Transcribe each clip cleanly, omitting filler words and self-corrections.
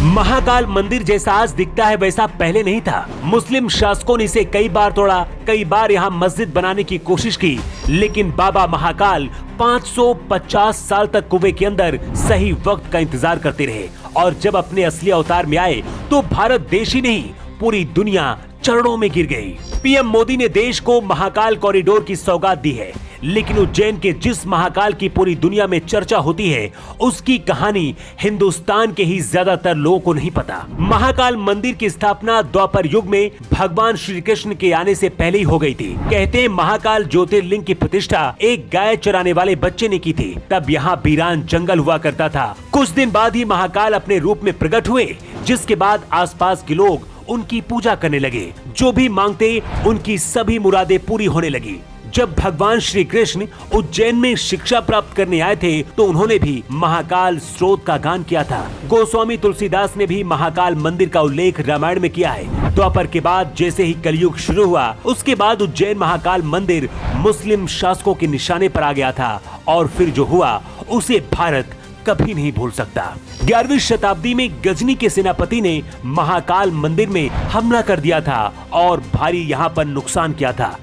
महाकाल मंदिर जैसा आज दिखता है वैसा पहले नहीं था। मुस्लिम शासकों ने इसे कई बार तोड़ा, कई बार यहाँ मस्जिद बनाने की कोशिश की, लेकिन बाबा महाकाल 550 साल तक कुएं के अंदर सही वक्त का इंतजार करते रहे और जब अपने असली अवतार में आए तो भारत देश ही नहीं पूरी दुनिया चरणों में गिर गई। पीएम मोदी ने देश को महाकाल कॉरिडोर की सौगात दी है, लेकिन उज्जैन के जिस महाकाल की पूरी दुनिया में चर्चा होती है उसकी कहानी हिंदुस्तान के ही ज्यादातर लोगों को नहीं पता। महाकाल मंदिर की स्थापना द्वापर युग में भगवान श्री कृष्ण के आने से पहले ही हो गई थी। कहते हैं महाकाल ज्योतिर्लिंग की प्रतिष्ठा एक गाय चराने वाले बच्चे ने की थी। तब यहाँ वीरान जंगल हुआ करता था। कुछ दिन बाद ही महाकाल अपने रूप में प्रकट हुए, जिसके बाद आसपास के लोग उनकी पूजा करने लगे। जो भी मांगते उनकी सभी मुरादें पूरी होने लगी। जब भगवान श्री कृष्ण उज्जैन में शिक्षा प्राप्त करने आए थे तो उन्होंने भी महाकाल स्रोत का गान किया था। गोस्वामी तुलसीदास ने भी महाकाल मंदिर का उल्लेख रामायण में किया है। द्वापर के बाद जैसे ही कलयुग शुरू हुआ उसके बाद उज्जैन महाकाल मंदिर मुस्लिम शासकों के निशाने पर आ गया था और फिर जो हुआ उसे भारत कभी नहीं भूल सकता। 11वीं शताब्दी में गजनी के सेनापति ने महाकाल मंदिर में हमला कर दिया था और भारी यहाँ पर नुकसान किया था।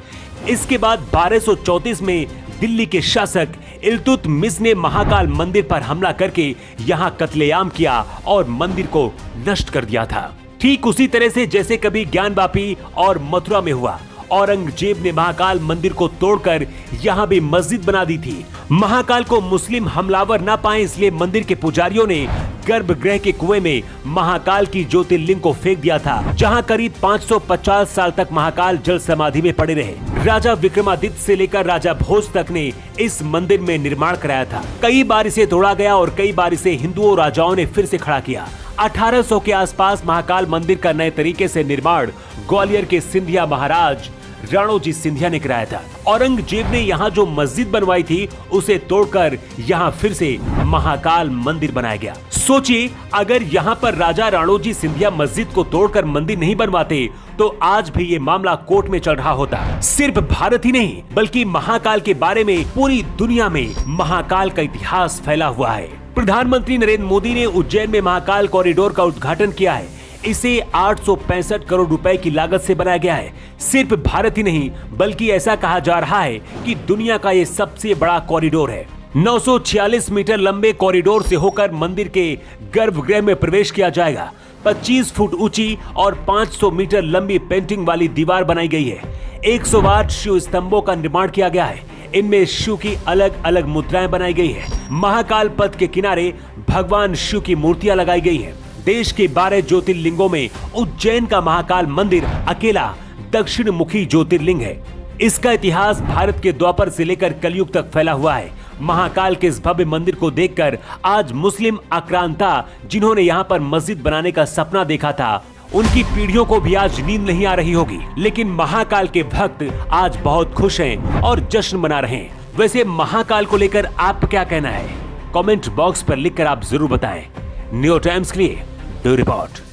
इसके बाद 1234 में दिल्ली के शासक इल्तुतमिश ने महाकाल मंदिर पर हमला करके यहाँ कत्लेआम किया और मंदिर को नष्ट कर दिया था। ठीक उसी तरह से जैसे कभी ज्ञानवापी और मथुरा में हुआ, औरंगजेब ने महाकाल मंदिर को तोड़कर यहाँ भी मस्जिद बना दी थी। महाकाल को मुस्लिम हमलावर ना पाए इसलिए मंदिर के पुजारियों ने गर्भगृह के कुएं में महाकाल की ज्योतिर्लिंग को फेंक दिया था, जहां करीब 550 साल तक महाकाल जल समाधि में पड़े रहे। राजा विक्रमादित्य से लेकर राजा भोज तक ने इस मंदिर में निर्माण कराया था। कई बार इसे तोड़ा गया और कई बार इसे हिंदुओं राजाओं ने फिर से खड़ा किया। 1800 के आसपास महाकाल मंदिर का नए तरीके से निर्माण ग्वालियर के सिंधिया महाराज राणोजी सिंधिया ने कराया था। औरंगजेब ने यहाँ जो मस्जिद बनवाई थी उसे तोड़कर यहाँ फिर से महाकाल मंदिर बनाया गया। सोचिए, अगर यहाँ पर राजा राणोजी सिंधिया मस्जिद को तोड़कर मंदिर नहीं बनवाते तो आज भी ये मामला कोर्ट में चल रहा होता। सिर्फ भारत ही नहीं बल्कि महाकाल के बारे में पूरी दुनिया में महाकाल का इतिहास फैला हुआ है। प्रधानमंत्री नरेंद्र मोदी ने उज्जैन में महाकाल कॉरिडोर का उद्घाटन किया है। इसे 865 करोड़ रुपए की लागत से बनाया गया है। सिर्फ भारत ही नहीं बल्कि ऐसा कहा जा रहा है कि दुनिया का ये सबसे बड़ा कॉरिडोर है। 946 मीटर लंबे कॉरिडोर से होकर मंदिर के गर्भगृह में प्रवेश किया जाएगा। 25 फुट ऊंची और 500 मीटर लंबी पेंटिंग वाली दीवार बनाई गई है। 108 शिव स्तंभों का निर्माण किया गया है। इनमें शिव की अलग अलग मुद्राएं बनाई गई है। महाकाल पथ के किनारे भगवान शिव की मूर्तियां लगाई गई है। देश के 12 ज्योतिर्लिंगों में उज्जैन का महाकाल मंदिर अकेला दक्षिण मुखी ज्योतिर्लिंग है। इसका इतिहास भारत के द्वापर से लेकर कलयुग तक फैला हुआ है। महाकाल के इस भव्य मंदिर को देखकर आज मुस्लिम आक्रांता जिन्होंने यहाँ पर मस्जिद बनाने का सपना देखा था उनकी पीढ़ियों को भी आज नींद नहीं आ रही होगी। लेकिन महाकाल के भक्त आज बहुत खुश हैं और जश्न मना रहे हैं। वैसे महाकाल को लेकर आप क्या कहना है? कमेंट बॉक्स पर लिखकर आप जरूर बताएं। न्यू टाइम्स के लिए ब्यूरो रिपोर्ट।